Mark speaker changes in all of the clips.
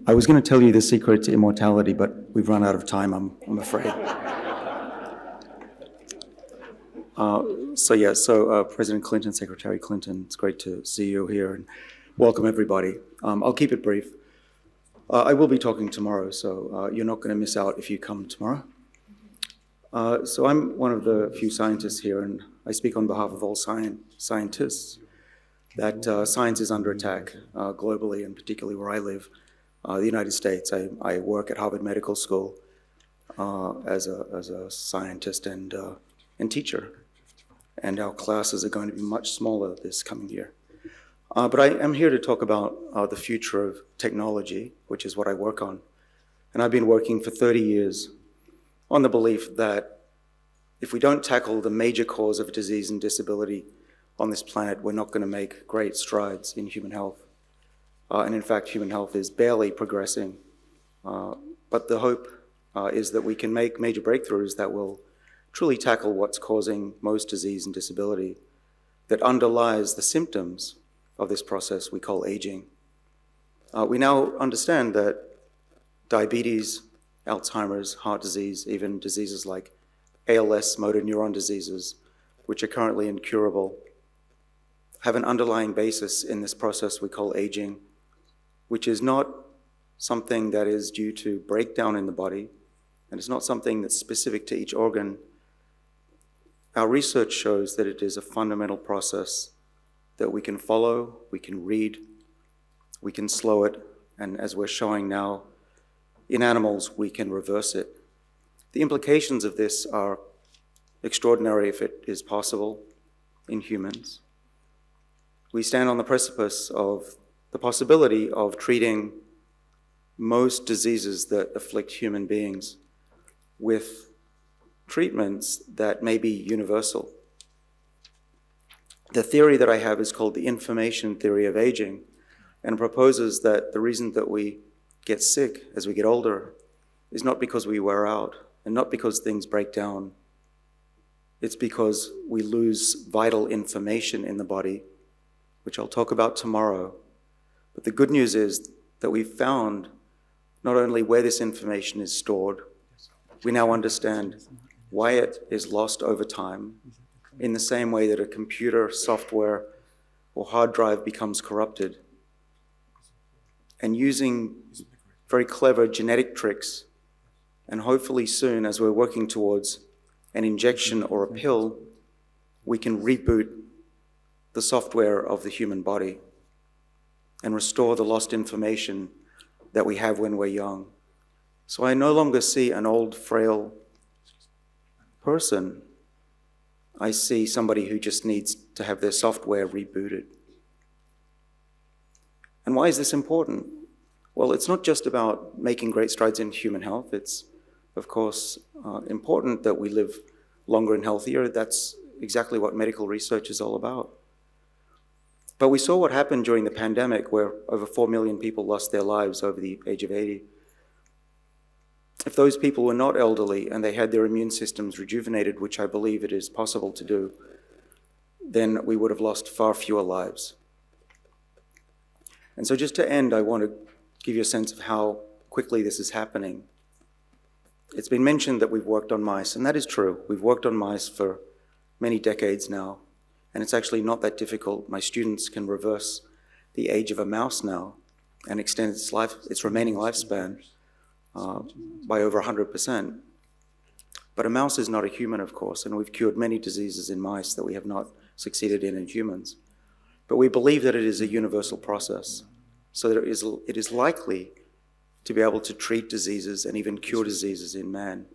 Speaker 1: I was going to tell you the secret to immortality, but we've run out of time, I'm afraid. President Clinton, Secretary Clinton, it's great to see you here, and welcome everybody. I'll keep it brief. I will be talking tomorrow, so you're not going to miss out if you come tomorrow. So I'm one of the few scientists here, and I speak on behalf of all scientists, that science is under attack globally, and particularly where I live, the United States. I work at Harvard Medical School as a scientist and teacher, and our classes are going to be much smaller this coming year. But I am here to talk about the future of technology, which is what I work on. And I've been working for 30 years on the belief that if we don't tackle the major cause of disease and disability on this planet, we're not going to make great strides in human health. And in fact, human health is barely progressing. But the hope is that we can make major breakthroughs that will truly tackle what's causing most disease and disability that underlies the symptoms of this process we call aging. We now understand that diabetes, Alzheimer's, heart disease, even diseases like ALS, motor neuron diseases, which are currently incurable, have an underlying basis in this process we call aging, which is not something that is due to breakdown in the body, and it's not something that's specific to each organ. Our research shows that it is a fundamental process that we can follow, we can read, we can slow it, and as we're showing now, in animals, we can reverse it. The implications of this are extraordinary if it is possible in humans. We stand on the precipice of the possibility of treating most diseases that afflict human beings with treatments that may be universal. The theory that I have is called the information theory of aging, and proposes that the reason that we get sick as we get older is not because we wear out and not because things break down. It's because we lose vital information in the body, which I'll talk about tomorrow. But the good news is that we've found not only where this information is stored, we now understand why it is lost over time, in the same way that a computer software or hard drive becomes corrupted. And using very clever genetic tricks, and hopefully soon, as we're working towards an injection or a pill, we can reboot the software of the human body and restore the lost information that we have when we're young. So I no longer see an old, frail person. I see somebody who just needs to have their software rebooted. And why is this important? Well, it's not just about making great strides in human health. It's, of course, important that we live longer and healthier. That's exactly what medical research is all about. But we saw what happened during the pandemic, where over 4 million people lost their lives over the age of 80. If those people were not elderly and they had their immune systems rejuvenated, which I believe it is possible to do, then we would have lost far fewer lives. And so just to end, I want to give you a sense of how quickly this is happening. It's been mentioned that we've worked on mice, and that is true. We've worked on mice for many decades now, and it's actually not that difficult. My students can reverse the age of a mouse now and extend its remaining lifespan by over 100%. But a mouse is not a human, of course, and we've cured many diseases in mice that we have not succeeded in humans. But we believe that it is a universal process, so that it is likely to be able to treat diseases and even cure diseases in man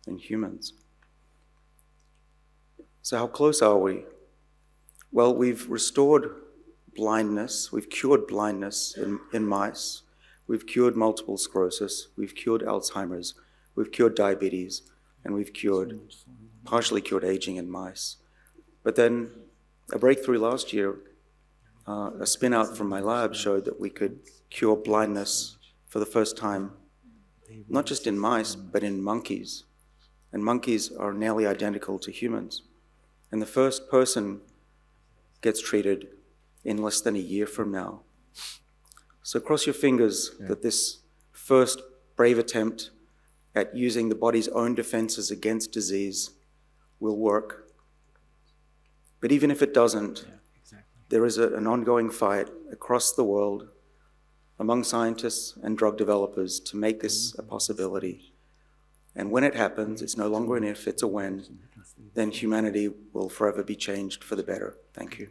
Speaker 1: and humans. So how close are we? Well, we've restored blindness, we've cured blindness in mice, we've cured multiple sclerosis, we've cured Alzheimer's, we've cured diabetes, and we've partially cured aging in mice. But then a breakthrough last year, a spin out from my lab showed that we could cure blindness for the first time, not just in mice, but in monkeys. And monkeys are nearly identical to humans. And the first person gets treated in less than a year from now. So cross your fingers that this first brave attempt at using the body's own defenses against disease will work. But even if it doesn't, there is an ongoing fight across the world among scientists and drug developers to make this a possibility. And when it happens, it's no longer an if, it's a when, then humanity will forever be changed for the better. Thank you.